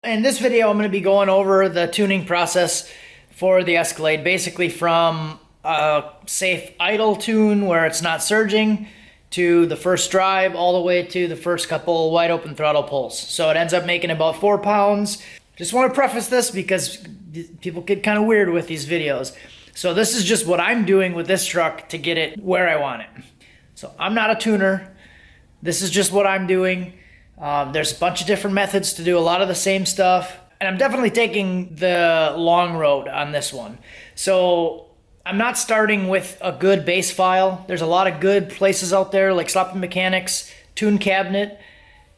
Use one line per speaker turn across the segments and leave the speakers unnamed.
In this video, I'm going to be going over the tuning process for the Escalade, basically from a safe idle tune where it's not surging to the first drive all the way to the first couple wide open throttle pulls. So it ends up making about 4 pounds. Just want to preface this because people get kind of weird with these videos. So this is just what I'm doing with this truck to get it where I want it. So I'm not a tuner. This is just what I'm doing. There's a bunch of different methods to do a lot of the same stuff. And I'm definitely taking the long road on this one. So I'm not starting with a good base file. There's a lot of good places out there like Sloppy Mechanics, Tune Cabinet.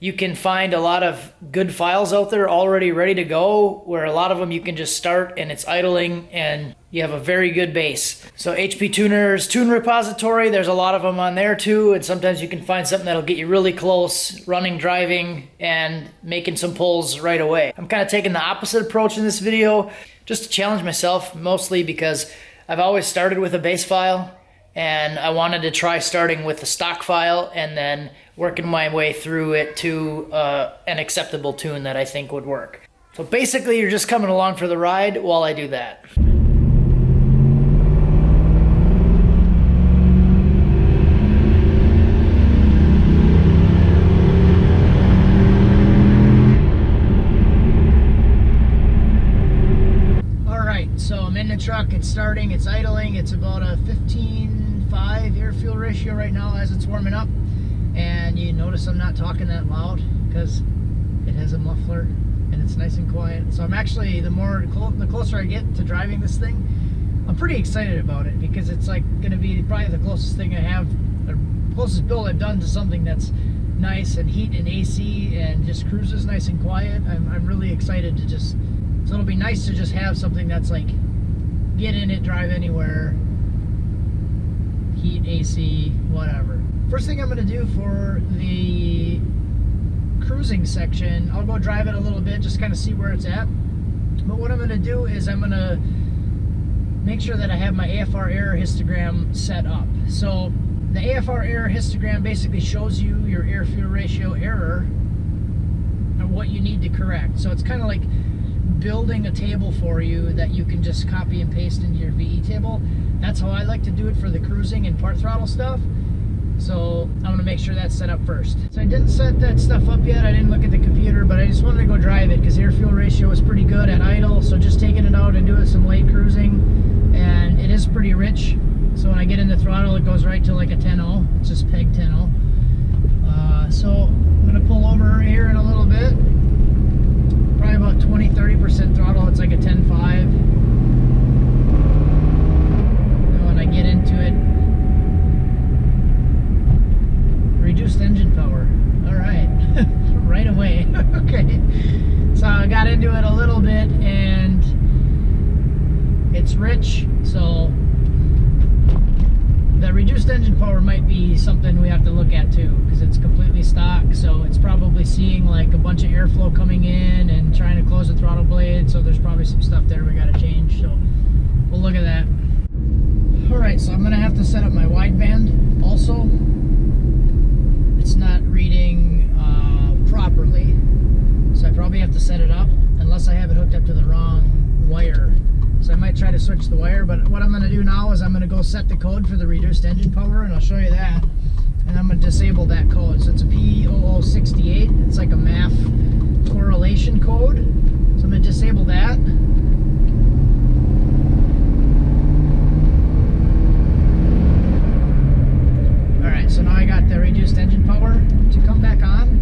You can find a lot of good files out there already ready to go, where a lot of them you can just start and it's idling and you have a very good base. So HPtuners Tune Repository, there's a lot of them on there too, and sometimes you can find something that'll get you really close, running, driving, and making some pulls right away. I'm kind of taking the opposite approach in this video, just to challenge myself, mostly because I've always started with a base file, and I wanted to try starting with the stock file and then working my way through it to an acceptable tune that I think would work. So basically you're just coming along for the ride while I do that. Alright, so I'm in the truck, it's starting, it's idling, it's about a 15.5 air-fuel ratio right now as it's warming up. And you notice I'm not talking that loud because it has a muffler and it's nice and quiet. So I'm actually, the closer I get to driving this thing, I'm pretty excited about it because it's like going to be probably the closest thing I have, the closest build I've done to something that's nice and heat and AC and just cruises nice and quiet. I'm really excited to just, so it'll be nice to just have something that's like, get in it, drive anywhere, heat, AC, whatever. First thing I'm going to do for the cruising section, I'll go drive it a little bit, just kind of see where it's at. But what I'm going to do is I'm going to make sure that I have my AFR error histogram set up. So the AFR error histogram basically shows you your air-fuel ratio error and what you need to correct. So it's kind of like building a table for you that you can just copy and paste into your VE table. That's how I like to do it for the cruising and part throttle stuff. So I'm going to make sure that's set up first. So I didn't set that stuff up yet. I didn't look at the computer, but I just wanted to go drive it because air-fuel ratio was pretty good at idle. So just taking it out and doing some light cruising, and it is pretty rich. So when I get into throttle, it goes right to like a 10.0. It's just peg 10.0. So I'm going to pull over here in a little bit. Probably about 20-30% throttle. It's like a 10.5. And when I get into it, reduced engine power. All right, right away. Okay, so I got into it a little bit and it's rich, so the reduced engine power might be something we have to look at too, because it's completely stock, so it's probably seeing like a bunch of airflow coming in and trying to close the throttle blade, so there's probably some stuff there we got to change, so we'll look at that. All right, so I'm gonna have to set up my wideband also. It's not reading properly, so I probably have to set it up unless I have it hooked up to the wrong wire. So I might try to switch the wire, but what I'm going to do now is I'm going to go set the code for the reduced engine power, and I'll show you that, and I'm going to disable that code. So it's a P0068. It's like a MAF correlation code, so I'm going to disable that. So now I got the reduced engine power to come back on.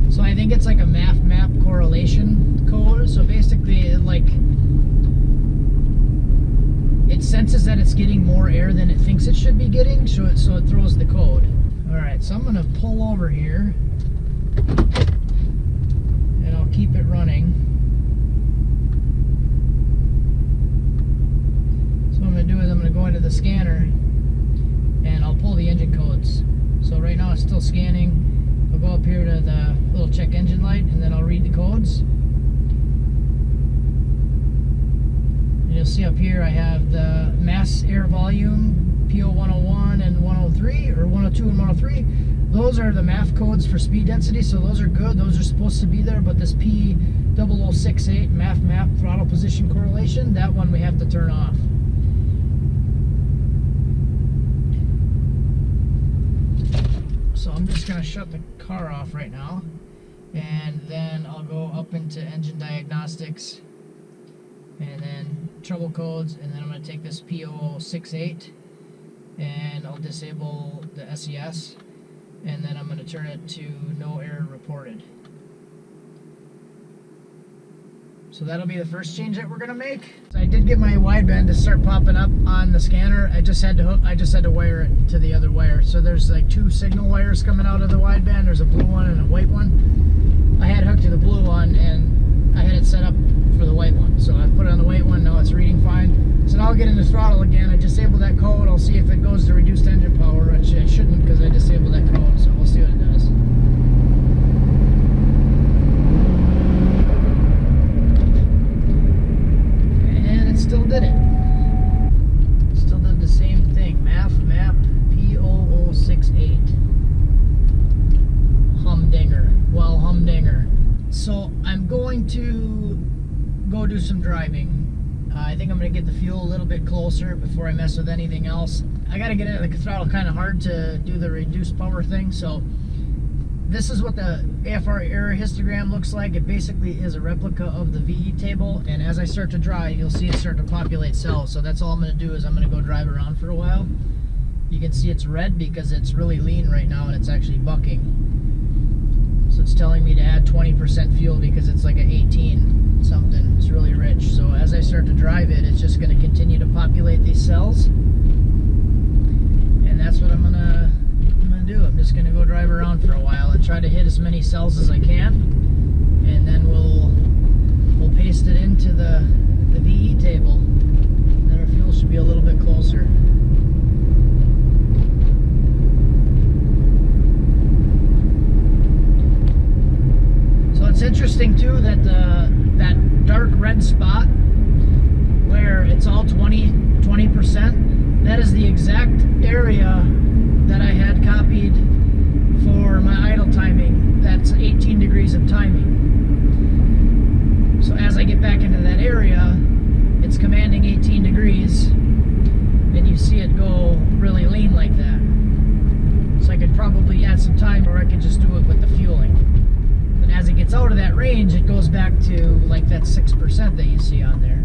So I think it's like a map correlation code. So basically it senses that it's getting more air than it thinks it should be getting, so it throws the code. Alright, so I'm going to pull over here and I'll keep it running. So what I'm going to do is I'm going to go into the scanner and I'll pull the engine codes. So right now it's still scanning. I'll go up here to the little check engine light and then I'll read the codes. And you'll see up here I have the mass air volume, PO101 and 103, or 102 and 103. those are the MAF codes for speed density, so those are good. Those are supposed to be there, but this P0068 MAF map throttle position correlation, that one we have to turn off. So I'm just going to shut the car off right now, and then I'll go up into engine diagnostics, and then trouble codes, and then I'm going to take this P0068 and I'll disable the SES, and then I'm going to turn it to no error reported. So that'll be the first change that we're going to make. So I did get my wideband to start popping up on the scanner. I just had to wire it to the other wire. So there's like 2 signal wires coming out of the wideband. There's a blue one and a white one. I had hooked to the blue one and I had it set up for the white one. So I put it on the white one, now it's reading fine. So now I'll get into throttle again. I disabled that code. I'll see if it goes to reduced engine power, which I shouldn't because I disabled that code. So we'll see what it does. Still did it. Still did the same thing. MAF map P0068. Humdinger. Well, humdinger. So I'm going to go do some driving. I think I'm going to get the fuel a little bit closer before I mess with anything else. I got to get it at the throttle kind of hard to do the reduced power thing. So this is what the AFR error histogram looks like. It basically is a replica of the VE table, and as I start to drive, you'll see it start to populate cells. So that's all I'm going to do is I'm going to go drive around for a while. You can see it's red because it's really lean right now and it's actually bucking. So it's telling me to add 20% fuel because it's like an 18 something. It's really rich. So as I start to drive it, it's just going to continue to populate these cells. And that's what I'm going to do. I'm just going to go drive around for a while and try to hit as many cells as I can, and then we'll paste it into the VE table, and then our fuel should be a little bit closer. So it's interesting too that that dark red spot where it's all 20%, that is the exact area that I had copied for my idle timing. That's 18 degrees of timing. So as I get back into that area, it's commanding 18 degrees, and you see it go really lean like that. So I could probably add some time, or I could just do it with the fueling. And as it gets out of that range, it goes back to like that 6% that you see on there.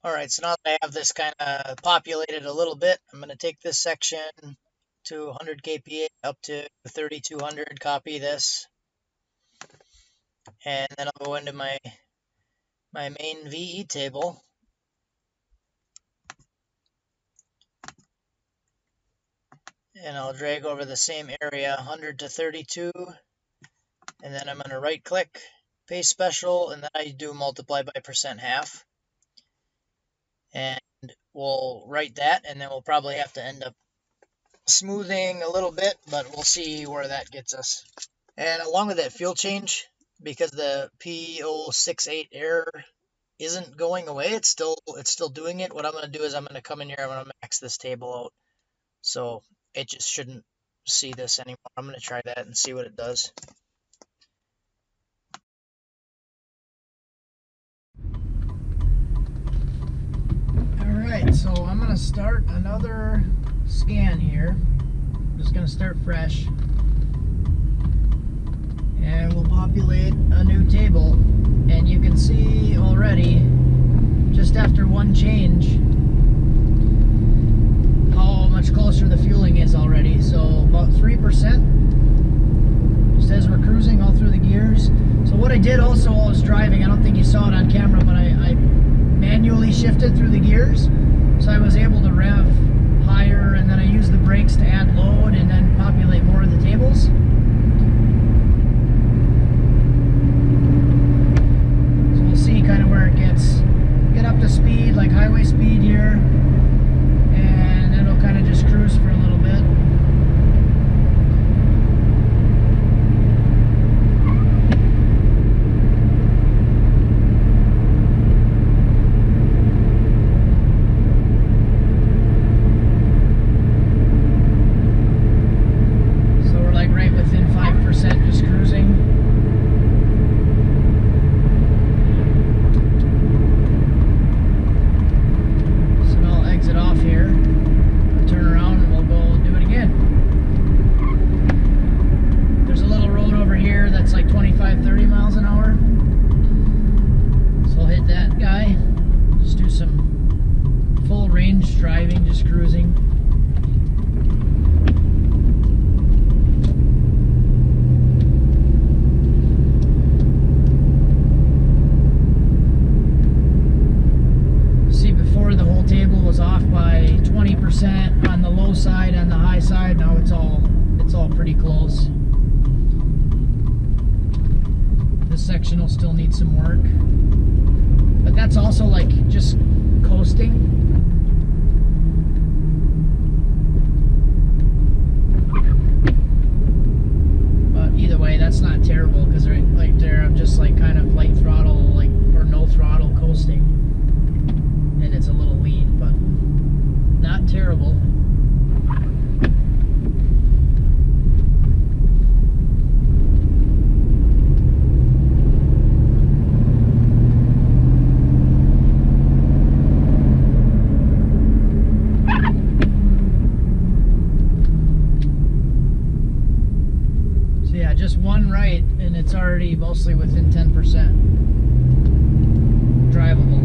Alright, so now that I have this kind of populated a little bit, I'm going to take this section to 100 kPa up to 3200, copy this, and then I'll go into my main VE table, and I'll drag over the same area, 100 to 32, and then I'm going to right click, paste special, and then I do multiply by %half. And we'll write that, and then we'll probably have to end up smoothing a little bit, but we'll see where that gets us. And along with that fuel change, because the P0068 error isn't going away, it's still doing it. What I'm going to do is I'm going to come in here, I'm going to max this table out, so it just shouldn't see this anymore. I'm going to try that and see what it does. Alright, so I'm going to start another scan here. I'm just going to start fresh. And we'll populate a new table. And you can see already, just after one change, how much closer the fueling is already. So about 3%, just as we're cruising all through the gears. So what I I did also while I was driving, I don't think you saw it on camera, but I manually shifted through the gears. So I was able to rev higher, and then I used the brakes to add load and then populate more of the tables. So we'll see kind of where it gets. Get up to speed, like highway speed here, and then it'll kind of just cruise for a little bit. Driving, just cruising. See, before the whole table was off by 20% on the low side, on the high side. Now it's all pretty close. This section will still need some work, but that's also like just coasting. Either way, that's not terrible, because right there I'm just like kind of light throttle, like, or no throttle coasting, and it's a little lean, but not terrible. Just one right, and it's already mostly within 10% drivable.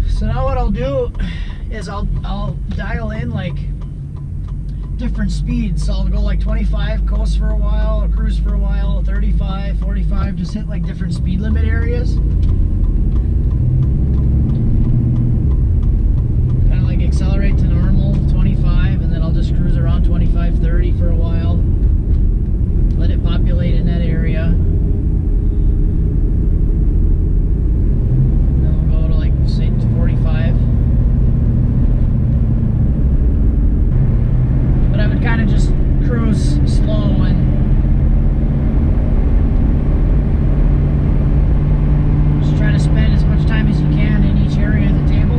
So now what I'll do is I'll dial in like different speeds. So I'll go like 25, coast for a while, or cruise for a while, 35, 45, just hit like different speed limit areas. Kind of like accelerate to normal, 25, and then I'll just cruise around 25, 30 for a while. Let it populate in that area. And then we'll go to like, say, 45. But I would kind of just cruise slow and just try to spend as much time as you can in each area of the table.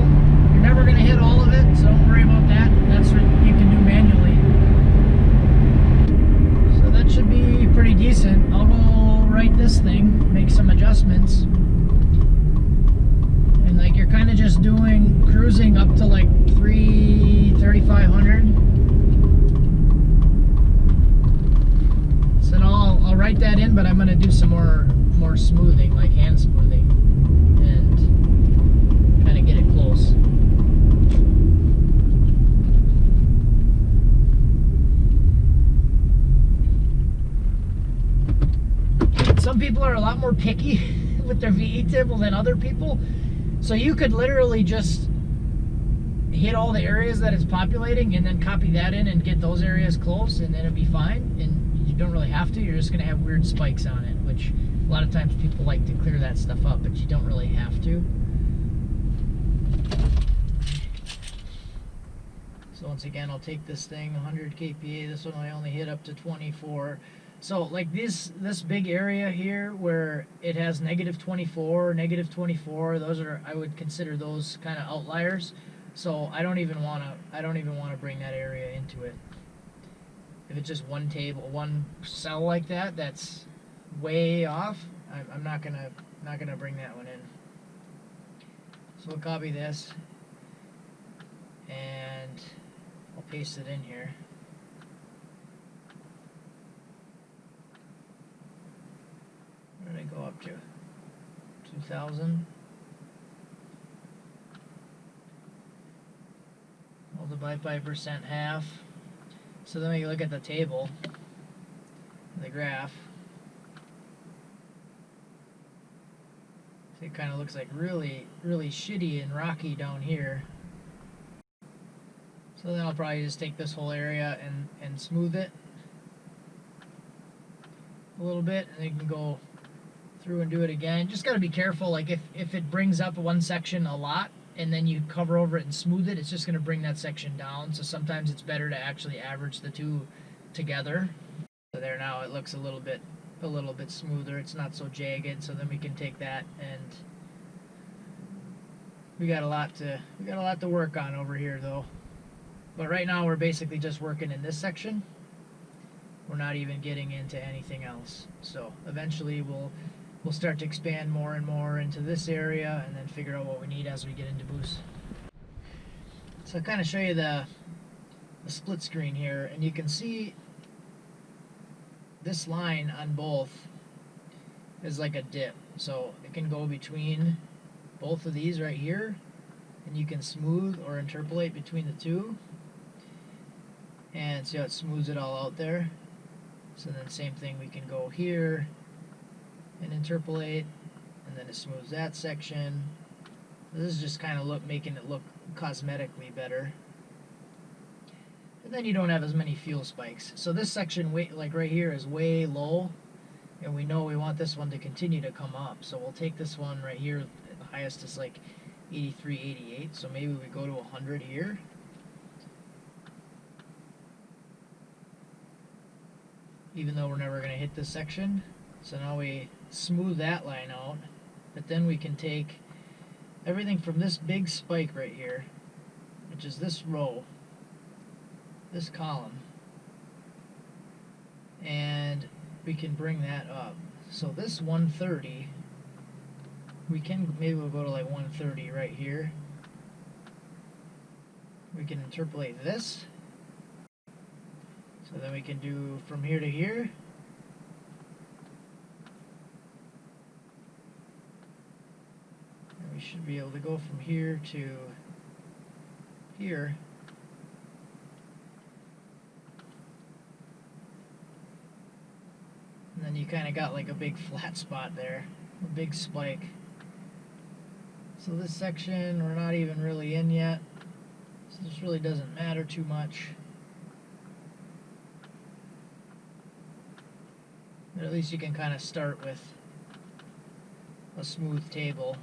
You're never going to hit all of it, so don't worry about that. That's what you can do manually. So that should be pretty decent. I'll go right this thing, make some adjustments. And like you're kind of just doing cruising up to like 3,500. So I'll write that in, but I'm going to do some more smoothing, like hand smoothing, and kind of get it close. Some people are a lot more picky with their VE table than other people. So you could literally just hit all the areas that it's populating and then copy that in and get those areas close, and then it'd be fine. And you don't really have to. You're just going to have weird spikes on it, which a lot of times people like to clear that stuff up, but you don't really have to. So once again, I'll take this thing 100 kPa. This one I only hit up to 24. So like this big area here where it has -24, -24, those are, I would consider those kind of outliers. So I don't even want to bring that area into it. If it's just one table, one cell like that, that's way off. I'm not gonna bring that one in. So we'll copy this and I'll paste it in here. Where did I go up to? 2,000. 55% half. So then we look at the table, the graph. So it kind of looks like really shitty and rocky down here. So then I'll probably just take this whole area and smooth it a little bit, and then you can go through and do it again. Just got to be careful, like if it brings up one section a lot and then you cover over it and smooth it, it's just going to bring that section down. So sometimes it's better to actually average the two together. So there, now it looks a little bit smoother. It's not so jagged. So then we can take that, and we got a lot to work on over here though. But right now we're basically just working in this section. We're not even getting into anything else. So eventually we'll start to expand more and more into this area, and then figure out what we need as we get into boost. So I'll kind of show you the split screen here, and you can see this line on both is like a dip. So it can go between both of these right here, and you can smooth or interpolate between the two. And see how it smooths it all out there? So then same thing, we can go here and interpolate, and then it smooths that section. This is just kind of making it look cosmetically better. And then you don't have as many fuel spikes. So this section, like right here, is way low, and we know we want this one to continue to come up. So we'll take this one right here, the highest is like 83, 88, so maybe we go to 100 here. Even though we're never going to hit this section. So now we smooth that line out, but then we can take everything from this big spike right here, which is this row, this column, and we can bring that up. So this 130, maybe we'll go to like 130 right here. We can interpolate this. So then we can do from here to here. And we should be able to go from here to here. And then you kind of got like a big flat spot there, a big spike. So this section we're not even really in yet. So this really doesn't matter too much. But at least you can kind of start with a smooth table.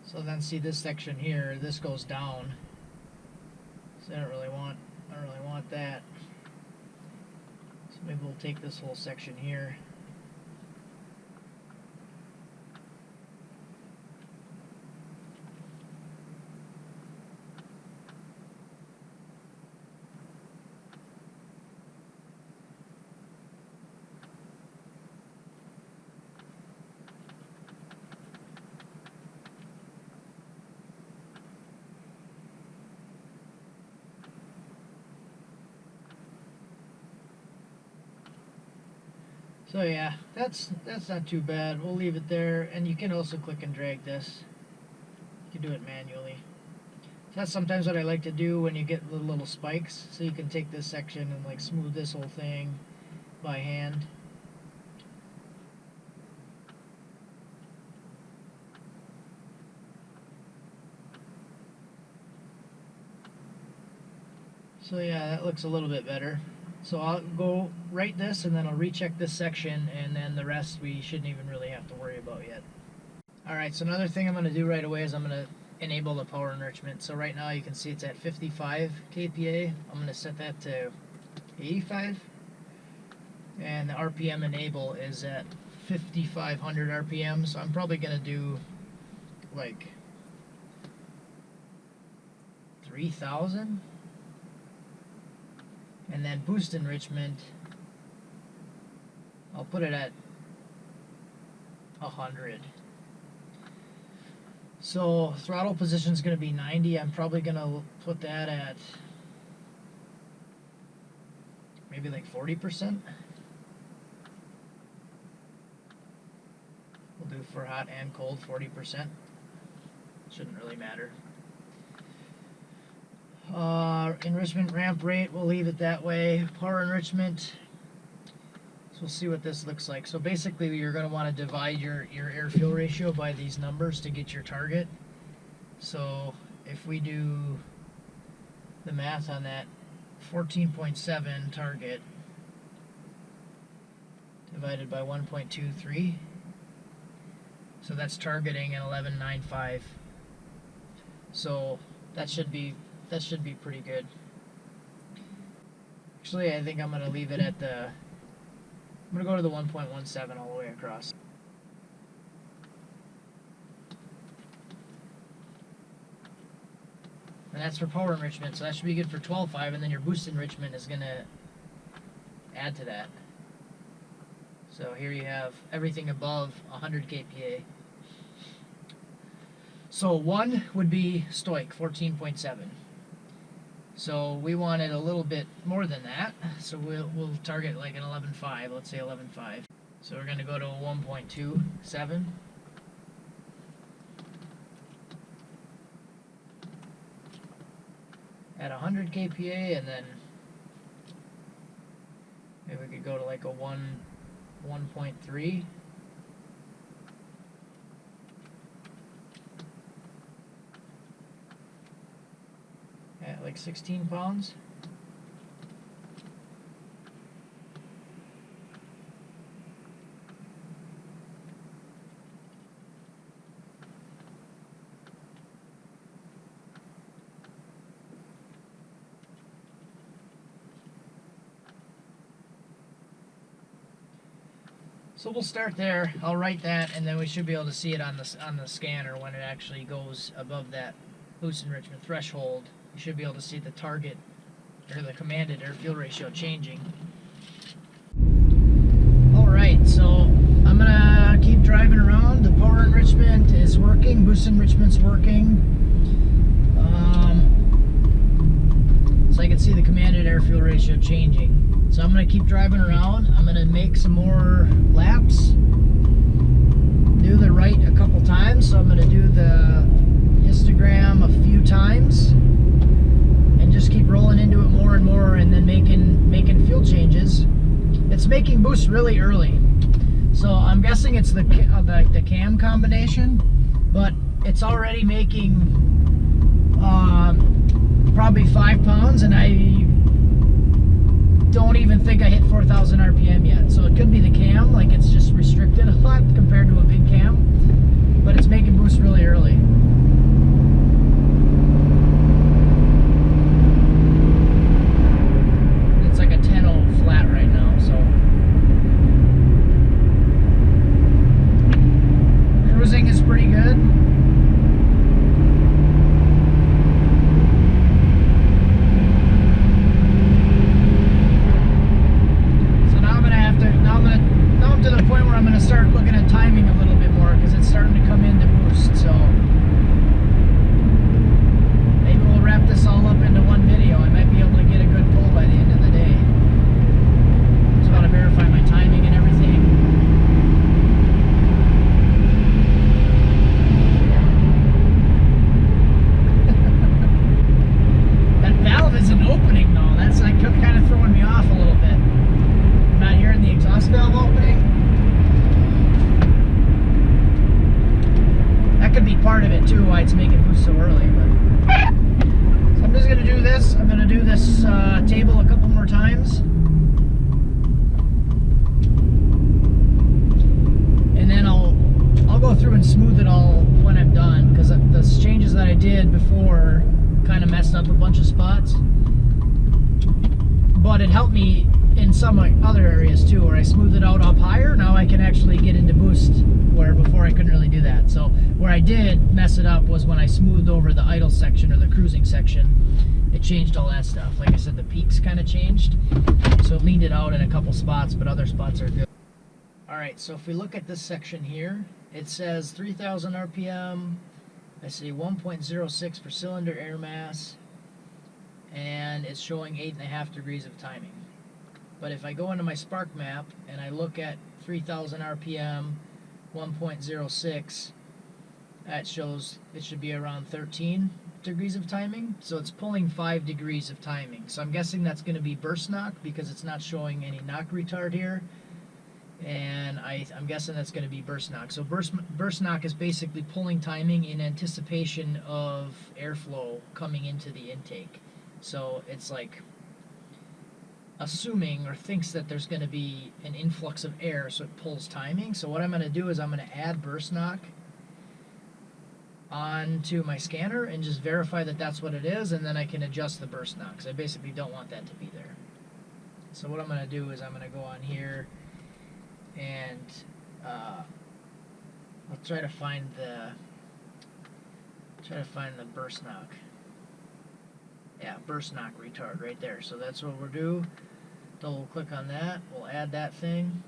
So then see this section here, this goes down. So I don't really want that. So maybe we'll take this whole section here. So yeah, that's not too bad. We'll leave it there, and you can also click and drag this. You can do it manually. So that's sometimes what I like to do when you get the little spikes. So you can take this section and like smooth this whole thing by hand. So yeah, that looks a little bit better. So I'll go write this, and then I'll recheck this section, and then the rest we shouldn't even really have to worry about yet. Alright, so another thing I'm going to do right away is I'm going to enable the power enrichment. So right now you can see it's at 55 kPa. I'm going to set that to 85. And the RPM enable is at 5,500 RPM. So I'm probably going to do like 3,000. And then boost enrichment, I'll put it at 100. So throttle position is going to be 90. I'm probably going to put that at maybe like 40%. We'll do for hot and cold 40%. Shouldn't really matter. Enrichment ramp rate, we'll leave it that way. Power enrichment. So we'll see what this looks like. So basically you're going to want to divide your air-fuel ratio by these numbers to get your target. So if we do the math on that 14.7 target divided by 1.23, so that's targeting an 11.95. So that should be pretty good. Actually, I think I'm going to leave it at I'm going to go to the 1.17 all the way across. And that's for power enrichment, so that should be good for 12.5, and then your boost enrichment is going to add to that. So here you have everything above 100 kPa. So 1 would be stoic, 14.7. So we wanted a little bit more than that, so we'll target like an 11.5, let's say 11.5. So we're going to go to a 1.27. At 100 kPa, and then maybe we could go to like a 1.3. At like 16 pounds. So we'll start there. I'll write that, and then we should be able to see it on the scanner when it actually goes above that boost enrichment threshold. You should be able to see the target or the commanded air-fuel ratio changing. Alright, so I'm gonna keep driving around. The power enrichment is working, boost enrichment's working. So I can see the commanded air-fuel ratio changing. So I'm gonna keep driving around. I'm gonna make some more laps. Do the right a couple times. So I'm gonna do the histogram a few times. And just keep rolling into it more and more, and then making fuel changes. It's making boost really early, so I'm guessing it's the cam combination, but it's already making probably 5 pounds, and I don't even think I hit 4,000 RPM yet. So it could be the cam, like it's just restricted a lot compared to a big cam, but it's making boost really early. Flat right now, so cruising is pretty good. So now I'm to the point where I'm gonna start looking at timing a little bit more, because it's starting to come into boost. So maybe we'll wrap this all up into one video. I might be able to get a good pull by the end of the day. Just want to verify my timing and everything. That valve isn't opening though. That's like kind of throwing me off a little bit. I'm not hearing the exhaust valve opening. That could be part of it too, why it's making boost so early. But so I'm just going to do this. I'm going to do this table a couple more times. And then I'll go through and smooth it all when I'm done, because the changes that I did before kind of messed up a bunch of spots. But it helped me in some other areas too, where I smoothed it out up higher. Now I can actually get into boost, where before I couldn't really do that. So where I did mess it up was when I smoothed over the idle section or the cruising section. It changed all that stuff. Like I said, the peaks kind of changed, so it leaned it out in a couple spots, but other spots are good. Alright, so if we look at this section here, it says 3,000 RPM, I see 1.06 per cylinder air mass, and it's showing 8.5 degrees of timing. But if I go into my spark map and I look at 3000 RPM, 1.06, that shows it should be around 13 degrees of timing. So it's pulling 5 degrees of timing. So I'm guessing that's going to be burst knock because it's not showing any knock retard here. And I'm guessing that's going to be burst knock. So burst knock is basically pulling timing in anticipation of airflow coming into the intake. So it's like assuming or thinks that there's going to be an influx of air, so it pulls timing. So what I'm going to do is I'm going to add burst knock onto my scanner and just verify that that's what it is, and then I can adjust the burst knock because I basically don't want that to be there. So what I'm going to do is I'm going to go on here and I'll try to find the burst knock. Yeah, burst knock retard right there. So that's what we'll do. Double click on that. We'll add that thing.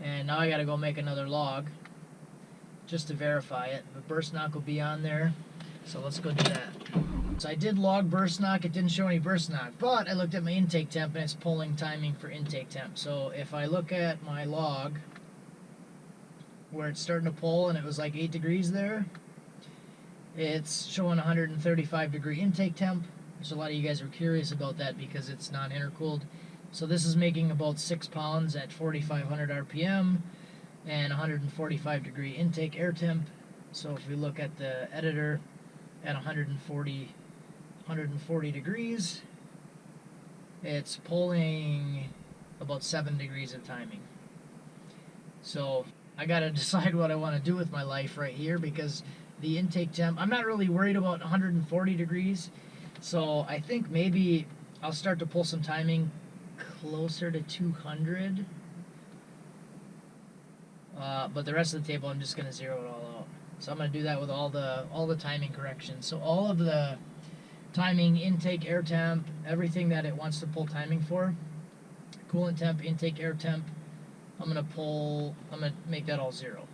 And now I got to go make another log just to verify it. But burst knock will be on there. So let's go do that. So I did log burst knock. It didn't show any burst knock, but I looked at my intake temp and it's pulling timing for intake temp. So if I look at my log where it's starting to pull and it was like 8 degrees there, it's showing 135 degree intake temp, which a lot of you guys are curious about that because it's non-intercooled. So this is making about 6 pounds at 4,500 RPM and 145 degree intake air temp. So if we look at the editor at 140 degrees, it's pulling about 7 degrees of timing. So I gotta decide what I want to do with my life right here because the intake temp, I'm not really worried about 140 degrees, so I think maybe I'll start to pull some timing closer to 200, but the rest of the table I'm just going to zero it all out. So I'm going to do that with all the timing corrections. So all of the timing, intake, air temp, everything that it wants to pull timing for, coolant temp, intake, air temp, I'm going to make that all 0.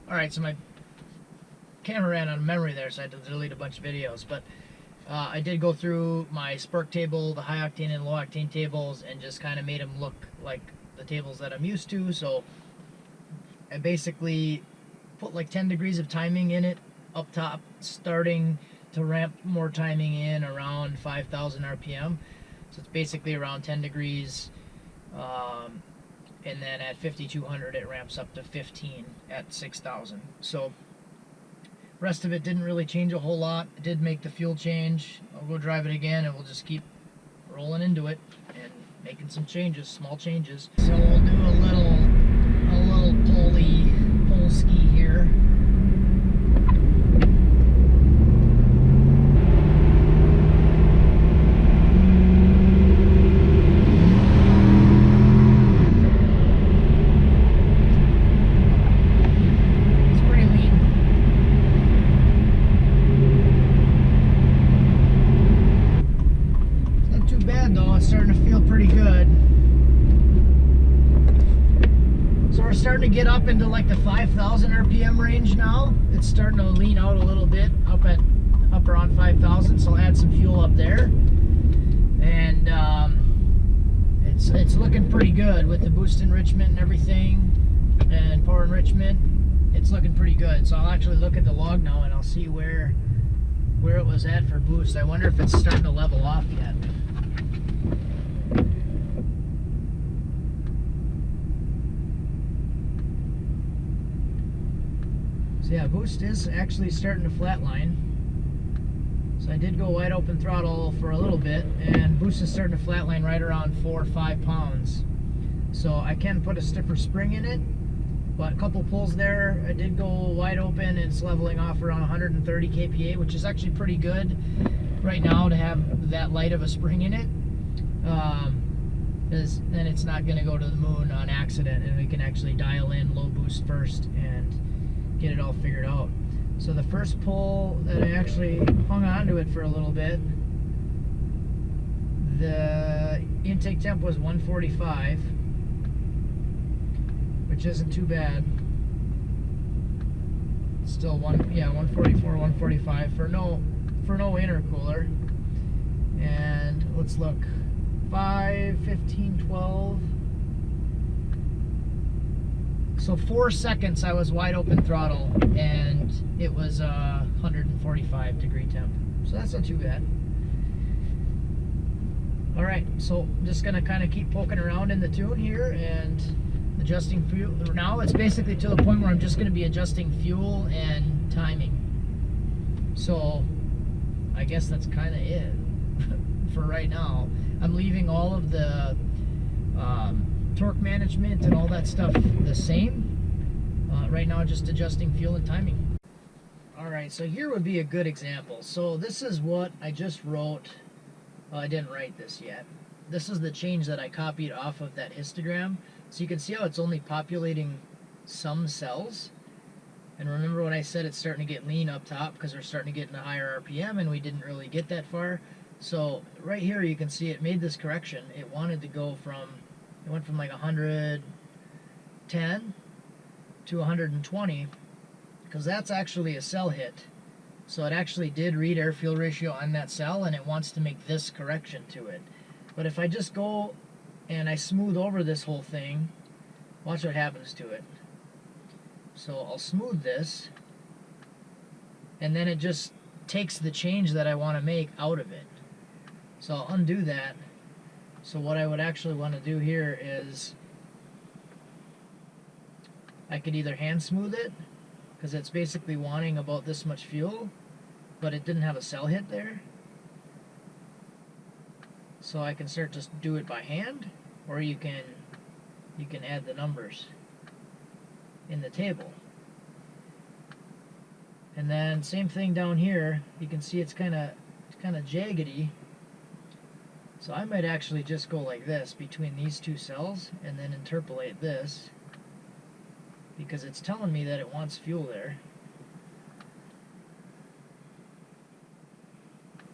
Alright, so my camera ran out of memory there, so I had to delete a bunch of videos, but I did go through my spark table, the high octane and low octane tables, and just kind of made them look like the tables that I'm used to. So I basically put like 10 degrees of timing in it up top, starting to ramp more timing in around 5,000 RPM. So it's basically around 10 degrees. And then at 5,200 it ramps up to 15 at 6,000. So rest of it didn't really change a whole lot. It did make the fuel change. I'll go drive it again and we'll just keep rolling into it and making some changes, small changes. So we'll do a little pull ski here. Starting to get up into like the 5,000 RPM range now. It's starting to lean out a little bit up around 5,000, so I'll add some fuel up there, and it's looking pretty good with the boost enrichment and everything, and power enrichment. It's looking pretty good. So I'll actually look at the log now and I'll see where it was at for boost. I wonder if it's starting to level off yet. So yeah, boost is actually starting to flatline. So I did go wide open throttle for a little bit, and boost is starting to flatline right around 4 or 5 pounds. So I can put a stiffer spring in it, But a couple pulls there, I did go wide open, and it's leveling off around 130 kPa, which is actually pretty good right now to have that light of a spring in it. Because then it's not going to go to the moon on accident, and we can actually dial in low boost first and get it all figured out. So the first pull that I actually hung on to it for a little bit, the intake temp was 145, which isn't too bad. Still 144, 145 for no intercooler. And let's look, 5, 15, 12. So 4 seconds I was wide open throttle, and it was 145 degree temp. So that's not too bad. All right, so I'm just gonna kind of keep poking around in the tune here and adjusting fuel. Now it's basically to the point where I'm just gonna be adjusting fuel and timing. So I guess that's kind of it for right now. I'm leaving all of the torque management and all that stuff the same. Right now, just adjusting fuel and timing. All right, so here would be a good example. So this is what I just wrote. Well, I didn't write this yet. This is the change that I copied off of that histogram. So you can see how it's only populating some cells. And remember when I said it's starting to get lean up top because we're starting to get in a higher RPM, and we didn't really get that far. So right here you can see it made this correction. It wanted to go from, it went from like 110 to 120, because that's actually a cell hit. So it actually did read air-fuel ratio on that cell, and it wants to make this correction to it. But if I just go and I smooth over this whole thing, watch what happens to it. So I'll smooth this, and then it just takes the change that I want to make out of it. So I'll undo that. So what I would actually want to do here is I could either hand smooth it, because it's basically wanting about this much fuel, but it didn't have a cell hit there. So I can start to do it by hand, or you can add the numbers in the table. And then same thing down here. You can see it's kind of jaggedy. So I might actually just go like this between these two cells and then interpolate this, because it's telling me that it wants fuel there.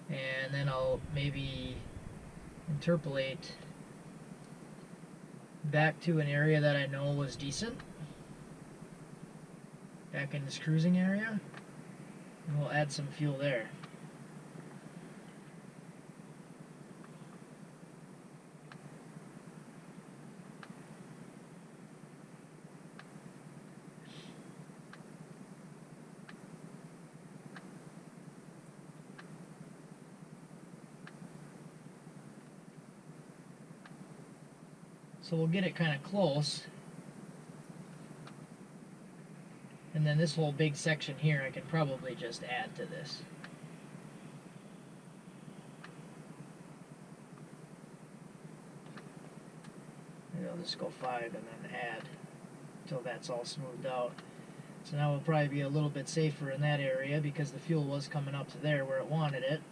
And then I'll maybe interpolate back to an area that I know was decent, back in this cruising area, and we'll add some fuel there. So we'll get it kind of close. And then this whole big section here I can probably just add to this. Maybe I'll just go 5 and then add until that's all smoothed out. So now we'll probably be a little bit safer in that area because the fuel was coming up to there where it wanted it.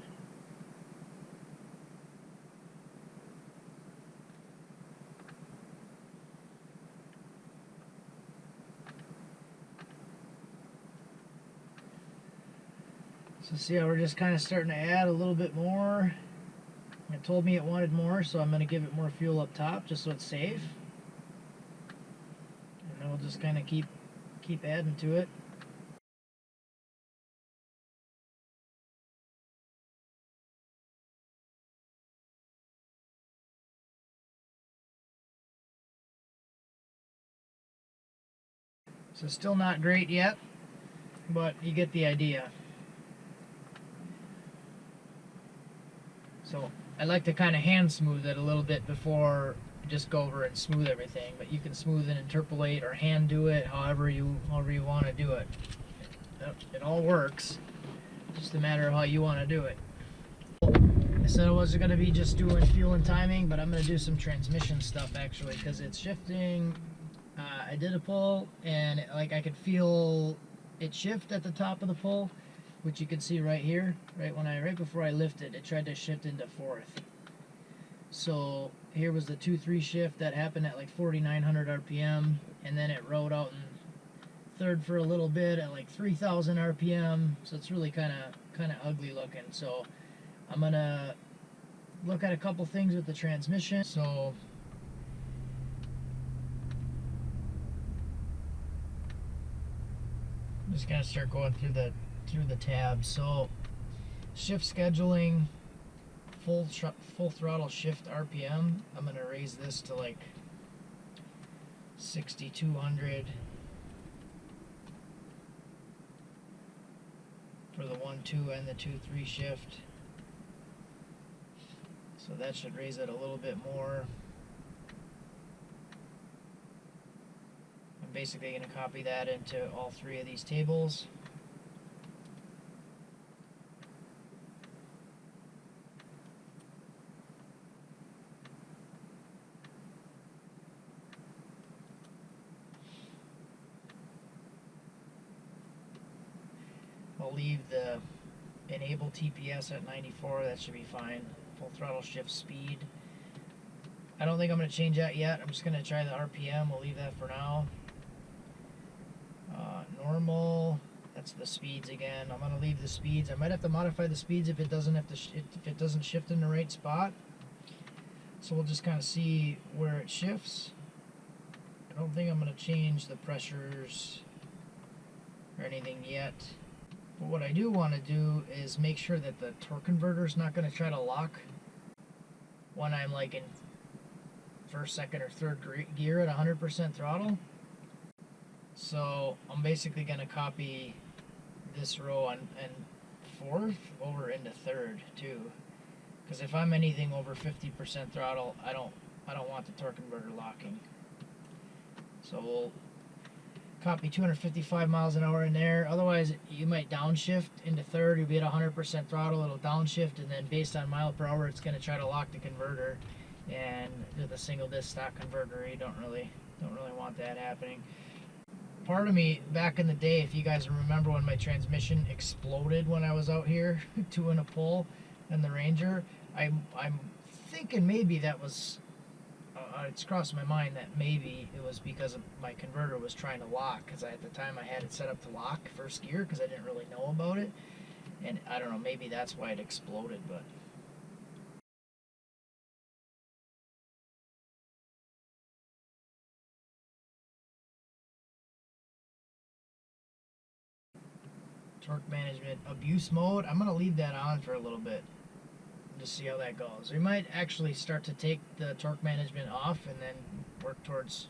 So see how we're just kind of starting to add a little bit more. It told me it wanted more, so I'm going to give it more fuel up top just so it's safe. And then we'll just kind of keep adding to it. So still not great yet, but you get the idea. So I like to kind of hand smooth it a little bit before I just go over and smooth everything, but you can smooth and interpolate or hand do it however you want to do it. It all works, just a matter of how you want to do it. I said I wasn't going to be just doing fuel and timing, but I'm going to do some transmission stuff actually, because it's shifting I did a pull, and like I could feel it shift at the top of the pull, which you can see right here. Right before I lifted, it tried to shift into fourth. So here was the 2-3 shift that happened at like 4,900 RPM, and then it rode out in third for a little bit at like 3,000 RPM. So it's really kind of ugly looking. So I'm gonna look at a couple things with the transmission. So I'm just gonna start going through the tabs. So shift scheduling, full throttle shift RPM. I'm gonna raise this to like 6,200 for the 1-2 and the 2-3 shift. So that should raise it a little bit more. I'm basically going to copy that into all three of these tables. I'll leave the enable TPS at 94, that should be fine. Full throttle shift speed. I don't think I'm going to change that yet. I'm just going to try the RPM. We'll leave that for now. Normal, that's the speeds again. I'm going to leave the speeds. I might have to modify the speeds if it doesn't shift in the right spot. So we'll just kind of see where it shifts. I don't think I'm going to change the pressures or anything yet. But what I do want to do is make sure that the torque converter is not going to try to lock when I'm like in first, second, or third gear at 100% throttle. So I'm basically going to copy this row and fourth over into third too, because if I'm anything over 50% throttle, I don't want the torque converter locking. So we'll copy 255 miles an hour in there. Otherwise, you might downshift into third. You'll be at 100% throttle. It'll downshift, and then based on mile per hour, it's going to try to lock the converter. And with a single disc stock converter, you don't really want that happening. Part of me back in the day, if you guys remember when my transmission exploded when I was out here doing a pull in the Ranger, I'm thinking maybe that was. It's crossed my mind that maybe it was because of my converter was trying to lock, because at the time I had it set up to lock first gear because I didn't really know about it, and I don't know, maybe that's why it exploded. But torque management abuse mode, I'm going to leave that on for a little bit. Just see how that goes. We might actually start to take the torque management off and then work towards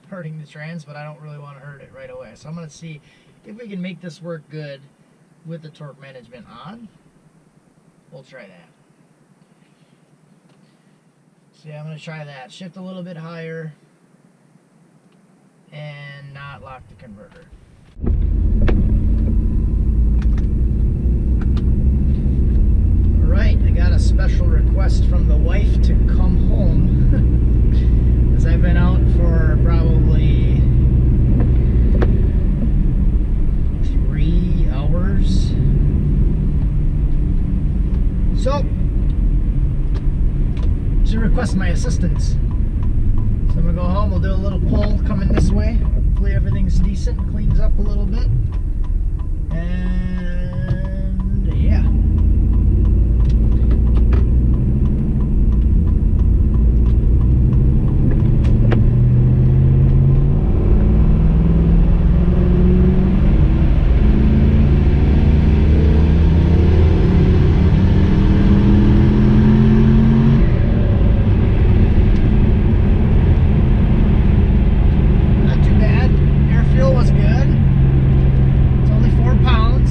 hurting the trans, but I don't really want to hurt it right away. So I'm going to see if we can make this work good with the torque management on. We'll try that. So yeah, I'm going to try that. Shift a little bit higher and not lock the converter. I got a special request from the wife to come home because I've been out for probably 3 hours. So she requests my assistance. So I'm gonna go home, we'll do a little pull coming this way. Hopefully everything's decent, cleans up a little bit. And yeah. Not too bad. Air fuel was good. It's only 4 pounds.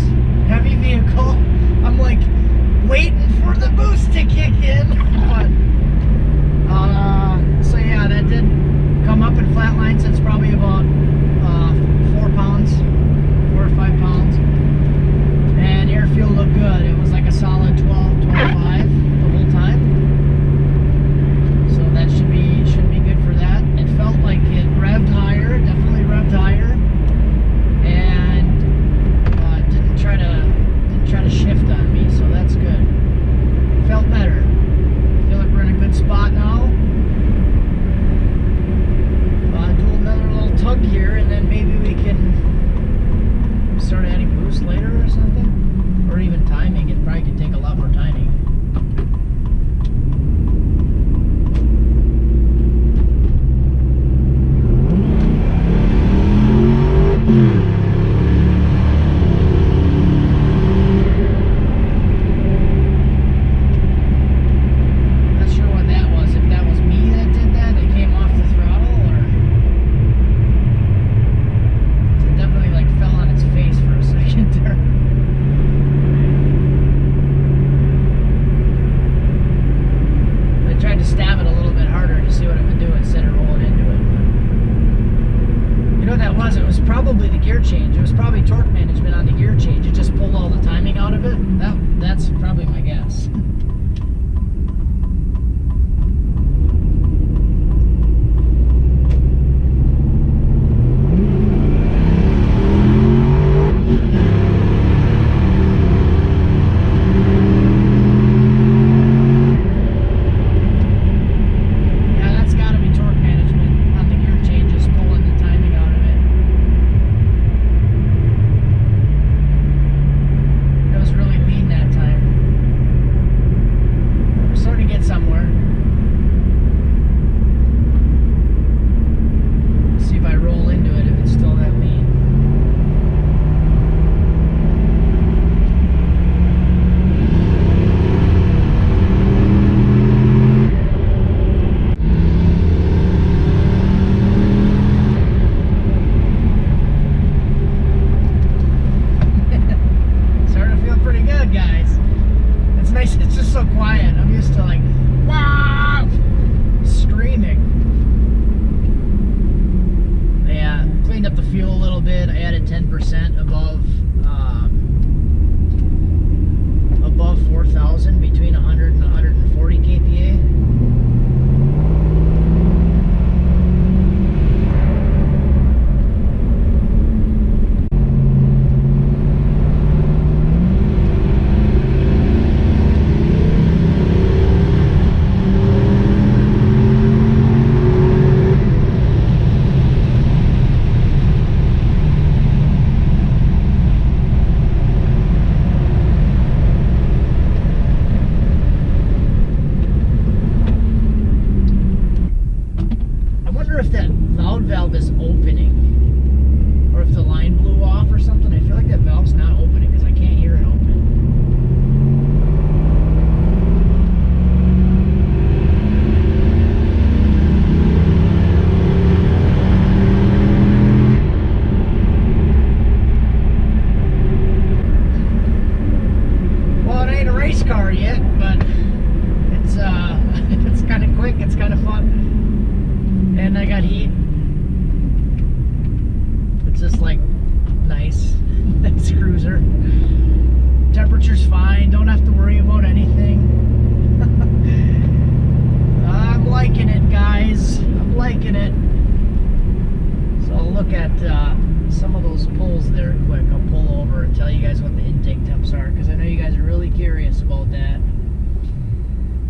curious about that.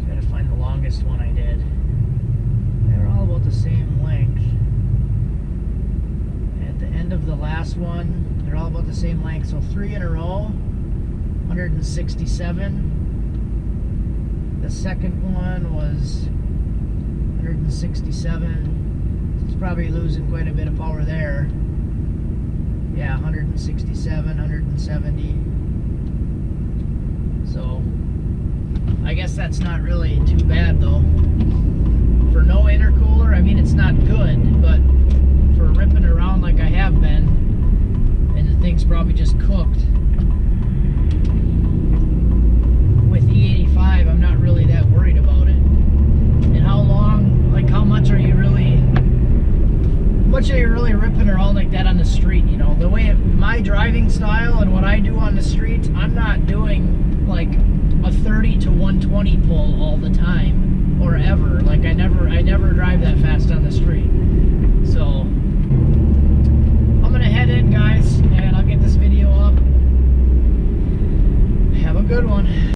Try to find the longest one I did. They're all about the same length. At the end of the last one, they're all about the same length. So 3 in a row, 167. The second one was 167. It's probably losing quite a bit of power there. Yeah, 167, 170. So I guess that's not really too bad though. For no intercooler, I mean, it's not good, but for ripping around like I have been, and the thing's probably just cooked. With E85, I'm not really that worried about it. And how long, like how much are you really ripping around like that on the street, you know? The way my driving style and what I do on the street, I'm not doing like a 30 to 120 pull all the time or ever. Like I never drive that fast on the street. So I'm gonna head in, guys, and I'll get this video up. Have a good one.